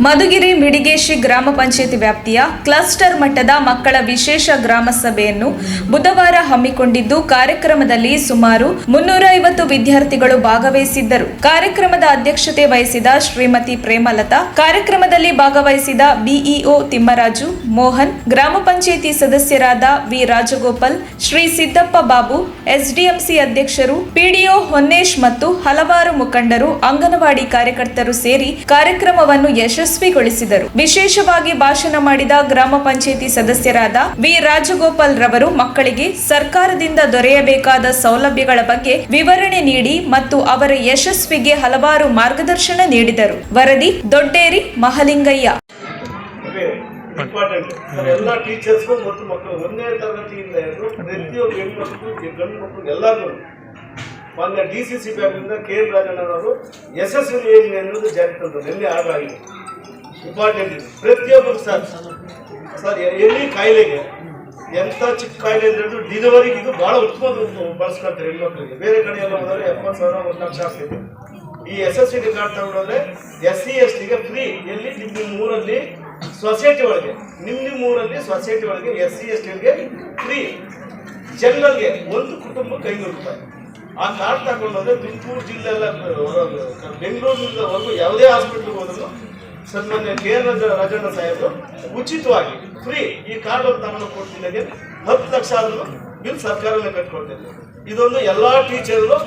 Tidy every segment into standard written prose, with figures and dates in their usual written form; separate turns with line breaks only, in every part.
ಮಧುಗಿರಿ ಮಿಡಿಗೇಶಿ ಗ್ರಾಮ ಪಂಚಾಯತ್ ವ್ಯಾಪ್ತಿಯ ಕ್ಲಸ್ಟರ್ ಮಟ್ಟದ ಮಕ್ಕಳ ವಿಶೇಷ ಗ್ರಾಮ ಸಭೆಯನ್ನು ಬುಧವಾರ ಹಮ್ಮಿಕೊಂಡಿದ್ದು, ಕಾರ್ಯಕ್ರಮದಲ್ಲಿ ಸುಮಾರು 350 ವಿದ್ಯಾರ್ಥಿಗಳು ಭಾಗವಹಿಸಿದ್ದರು. ಕಾರ್ಯಕ್ರಮದ ಅಧ್ಯಕ್ಷತೆ ವಹಿಸಿದ ಶ್ರೀಮತಿ ಪ್ರೇಮಲತಾ, ಕಾರ್ಯಕ್ರಮದಲ್ಲಿ ಭಾಗವಹಿಸಿದ ಬಿಇಒ ತಿಮ್ಮರಾಜು, ಮೋಹನ್, ಗ್ರಾಮ ಪಂಚಾಯಿತಿ ಸದಸ್ಯರಾದ ವಿ ರಾಜಗೋಪಾಲ್, ಶ್ರೀ ಸಿದ್ದಪ್ಪ ಬಾಬು, ಎಸ್ಡಿಎಂಸಿ ಅಧ್ಯಕ್ಷರು ಪಿಡಿಒ ಹೊನ್ನೇಶ್ ಮತ್ತು ಹಲವಾರು ಮುಖಂಡರು, ಅಂಗನವಾಡಿ ಕಾರ್ಯಕರ್ತರು ಸೇರಿ ಕಾರ್ಯಕ್ರಮವನ್ನು ಯಶಸ್ವಿಗೊಳಿಸಿದರು. ವಿಶೇಷವಾಗಿ ಭಾಷಣ ಮಾಡಿದ ಗ್ರಾಮ ಪಂಚಾಯಿತಿ ಸದಸ್ಯರಾದ ವಿ ರಾಜಗೋಪಾಲ್ ರವರು ಮಕ್ಕಳಿಗೆ ಸರ್ಕಾರದಿಂದ ದೊರೆಯಬೇಕಾದ ಸೌಲಭ್ಯಗಳ ಬಗ್ಗೆ ವಿವರಣೆ ನೀಡಿ ಮತ್ತು ಅವರ ಯಶಸ್ವಿಗೆ ಹಲವಾರು ಮಾರ್ಗದರ್ಶನ ನೀಡಿದರು. ವರದಿ ದೊಡ್ಡೇರಿ ಮಹಲಿಂಗಯ್ಯ.
ಎಲ್ಲ ಟೀಚರ್ಸ್ ಮತ್ತು ಮಕ್ಕಳು 1ನೇ ತರಗತಿಯಿಂದ ಪ್ರತಿಯೊಬ್ಬ ಹೆಣ್ಮಕ್ಳು ಗಂಡು ಮಕ್ಕಳು ಎಲ್ಲರೂ ಮಾನ್ಯ ಡಿಸಿಸಿ ಬ್ಯಾಂಕ್ನಿಂದ ಕೆ.ಎಂ. ರಾಜಣ್ಣವರು ಯಶಸ್ವಿ ಯೋಜನೆ ಅನ್ನೋದು ಜಾರಿ ತಂದರು. ಎಲ್ಲಿ ಆಗಿ ಇಂಪಾರ್ಟೆಂಟ್ ಇದೆ. ಪ್ರತಿಯೊಬ್ಬರು ಸರ್ ಎಲ್ಲಿ ಕಾಯಿಲೆಗೆ ಎಂಥ ಚಿಕ್ಕ ಕಾಯಿಲೆ ಅಂದ್ರೆ ಡಿಲಿವರಿಗೆ ಇದು ಭಾಳ ಉತ್ತಮ ಬಳಸ್ಕೊಳ್ತಾರೆ ಹೆಣ್ಮಕ್ಳಿಗೆ. ಬೇರೆ ಕಡೆ ಎಲ್ಲ ಹೋದರೆ 70,000 1 ಲಕ್ಷ ಆಗ್ತಿದೆ. ಈ SSCD ಕಾರ್ಡ್ ತಗೊಂಡ್ರೆ SC/STಗೆ ಫ್ರೀ. ಎಲ್ಲಿ ನಿಮ್ಮ ಊರಲ್ಲಿ ಸೊಸೈಟಿ ಒಳಗೆ ನಿಮ್ಮ ಊರಲ್ಲಿ ಸೊಸೈಟಿ ಒಳಗೆ SC/STಗೆ ಫ್ರೀ. ಜನರಲ್ಗೆ ಒಂದು ಕುಟುಂಬಕ್ಕೆ 500 ರೂಪಾಯಿ. ಆ ಕಾರ್ಡ್ ತಗೊಂಡೋದ್ರೆ ತುಮಕೂರು ಜಿಲ್ಲೆ ಎಲ್ಲ ಬೆಂಗಳೂರಿನಿಂದವರೆಗೂ ಯಾವುದೇ ಹಾಸ್ಪಿಟ್ಲಿಗೆ ಹೋದ್ರು ಸನ್ಮಾನ್ಯ ಕೆ.ಎಂ. ರಾಜಣ್ಣ ಸಾಹೇಬರು ಉಚಿತವಾಗಿ ಫ್ರೀ ಈ ಕಾರ್ಡ್ ತಗೊಂಡು ಕೊಡ್ತಿದ್ದಾಗೆ 10 ಲಕ್ಷ ಆದ್ರೂ ಬಿಲ್ ಸರ್ಕಾರನೇ ಕಟ್ಕೊಡ್ತಿದ್ದೆ. ಇದೊಂದು ಎಲ್ಲ ಟೀಚರ್ಗಳು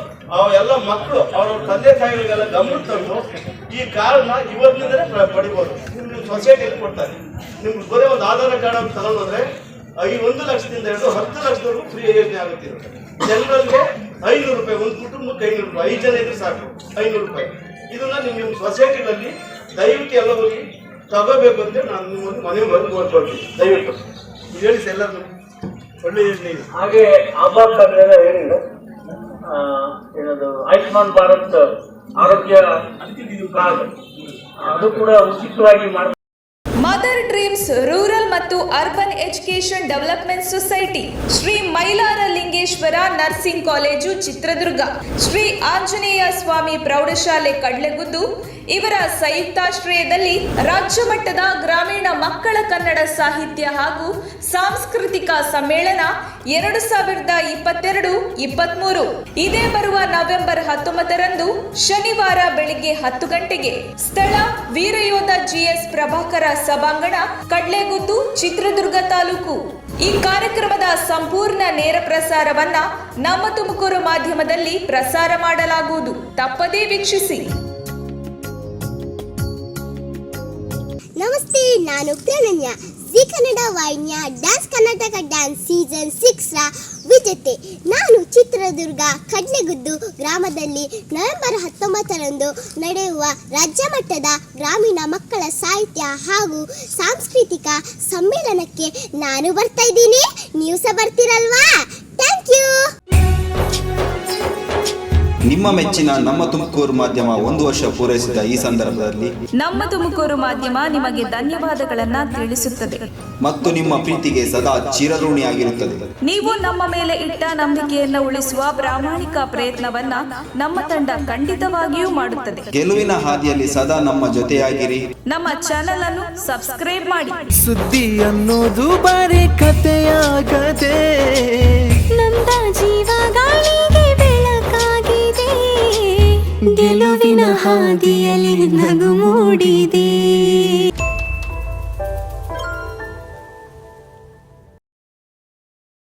ಎಲ್ಲ ಮಕ್ಕಳು ಅವ್ರ ತಂದೆ ತಾಯಿಗಳಿಗೆಲ್ಲ ಗಮನ ತಂದು ಈ ಕಾರ್ಡ್ನ ಇವತ್ತಿನಿಂದಲೇ ಪಡಿಬೋದು. ನಿಮ್ಮ ಸೊಸೈಟಿಯಲ್ಲಿ ಕೊಡ್ತಾರೆ. ನಿಮ್ಗೆ ಬರೀ ಒಂದು ಆಧಾರ್ ಕಾರ್ಡ್ ಅಂತ ತಗೊಂಡೋದ್ರೆ 1 ಲಕ್ಷದಿಂದ ಹಿಡಿದು 10 ಲಕ್ಷದವರೆಗೂ ಫ್ರೀ ಯೋಜನೆ ಆಗುತ್ತಿದೆ. ಜನರಲ್ಗೆ 500 ರೂಪಾಯಿ, ಒಂದು ಕುಟುಂಬಕ್ಕೆ 500 ರೂಪಾಯಿ, 5 ಜನ ಇದ್ರೆ ಸಾಕು 500 ರೂಪಾಯಿ. ಇದನ್ನ ನಿಮ್ಮ ಸೊಸೈಟಿನಲ್ಲಿ ದಯವಿಟ್ಟು ಎಲ್ಲ ಹೋಗಿ ತಗೋಬೇಕು ಅಂತ ನಾನು ನಿಮ್ಮನ್ನು ಮನೆ ಕೋರ್ಕೊಳ್ತೀನಿ. ದಯವಿಟ್ಟು ಹೇಳಿ ಸರ್, ಎಲ್ಲರೂ ಒಳ್ಳೆ ಯೋಜನೆ ಇದೆ.
ಹಾಗೆ ಆಭಾರ್ ಕಾರ್ಡ್ ಎಲ್ಲ ಹೇಳಿದ್ರು. ಏನದು ಆಯುಷ್ಮಾನ್ ಭಾರತ್ ಆರೋಗ್ಯ ಕಾರ್ಡ್ ಅದು ಕೂಡ ಉಚಿತವಾಗಿ ಮಾಡಿ.
ಮದರ್ ಡ್ರೀಮ್ಸ್ ರೂರಲ್ ಮತ್ತು urban education development society, Shri Mailara Lingeshwara nursing college Chitradurga, Shri Anjaneya Swami ಪ್ರೌಢಶಾಲೆ ಕಡ್ಲೆಗುದ್ದು ಇವರ ಸಂಯುಕ್ತಾಶ್ರಯದಲ್ಲಿ ರಾಜ್ಯ ಮಟ್ಟದ ಗ್ರಾಮೀಣ ಮಕ್ಕಳ ಕನ್ನಡ ಸಾಹಿತ್ಯ ಹಾಗೂ ಸಾಂಸ್ಕೃತಿಕ ಸಮ್ಮೇಳನ 2022-23 ಇದೇ ಬರುವ ನವೆಂಬರ್ 19ರಂದು ಶನಿವಾರ ಬೆಳಿಗ್ಗೆ 10 ಗಂಟೆಗೆ. ಸ್ಥಳ ವೀರಯೋಧ GS ಪ್ರಭಾಕರ ಸಭಾಂಗಣ, ಕಡ್ಲೆಗುದ್ದು, ಚಿತ್ರದುರ್ಗ ತಾಲೂಕು. ಈ ಕಾರ್ಯಕ್ರಮದ ಸಂಪೂರ್ಣ ನೇರ ಪ್ರಸಾರವನ್ನ ನಮ್ಮ ತುಮಕೂರು ಮಾಧ್ಯಮದಲ್ಲಿ ಪ್ರಸಾರ ಮಾಡಲಾಗುವುದು. ತಪ್ಪದೇ ವೀಕ್ಷಿಸಿ.
ನಮಸ್ತೆ, ನಾನು ಪ್ರಣನ್ಯ. ಜಿ ಕನ್ನಡ ವಾಹಿನಿಯ ಡ್ಯಾನ್ಸ್ ಕರ್ನಾಟಕ ಡ್ಯಾನ್ಸ್ ಸೀಸನ್ 6ರ ವಿಜೇತೆ. ನಾನು ಚಿತ್ರದುರ್ಗ ಕಡ್ಲೆಗುದ್ದು ಗ್ರಾಮದಲ್ಲಿ ನವೆಂಬರ್ 19ರಂದು ನಡೆಯುವ ರಾಜ್ಯ ಮಟ್ಟದ ಗ್ರಾಮೀಣ ಮಕ್ಕಳ ಸಾಹಿತ್ಯ ಹಾಗೂ ಸಾಂಸ್ಕೃತಿಕ ಸಮ್ಮೇಳನಕ್ಕೆ ನಾನು ಬರ್ತಾ ಇದ್ದೀನಿ. ನೀವು ಸಹ ಬರ್ತೀರಲ್ವಾ? Thank you.
ನಿಮ್ಮ ಮೆಚ್ಚಿನ ನಮ್ಮ ತುಮಕೂರು ಮಾಧ್ಯಮ 1 ವರ್ಷ ಪೂರೈಸಿದ ಈ ಸಂದರ್ಭದಲ್ಲಿ
ನಮ್ಮ ತುಮಕೂರು ಮಾಧ್ಯಮ ನಿಮಗೆ ಧನ್ಯವಾದಗಳನ್ನ ತಿಳಿಸುತ್ತದೆ
ಮತ್ತು ನಿಮ್ಮ ಪ್ರೀತಿಗೆ ಸದಾ ಚಿರಋಣಿಯಾಗಿರುತ್ತದೆ.
ನೀವು ನಮ್ಮ ಮೇಲೆ ಇಟ್ಟ ನಂಬಿಕೆಯನ್ನು ಉಳಿಸುವ ಪ್ರಾಮಾಣಿಕ ಪ್ರಯತ್ನವನ್ನ ನಮ್ಮ ತಂಡ ಖಂಡಿತವಾಗಿಯೂ ಮಾಡುತ್ತದೆ.
ಗೆಲುವಿನ ಹಾದಿಯಲ್ಲಿ ಸದಾ ನಮ್ಮ ಜೊತೆಯಾಗಿರಿ.
ನಮ್ಮ ಚಾನೆಲ್ ಅನ್ನು ಸಬ್ಸ್ಕ್ರೈಬ್ ಮಾಡಿ.
ಸುದ್ದಿ ಅನ್ನೋದು ಬರೀ ಕಥೆಯಾಗದೆ
ನಂದ ಜೀವ ಗಾಳಿಗೆ ಬೆಳಕಾಗಿದೆ.
ಗೆಲುವಿನ ಹಾದಿಯಲ್ಲಿ ನಗು ಮೂಡಿದೆ.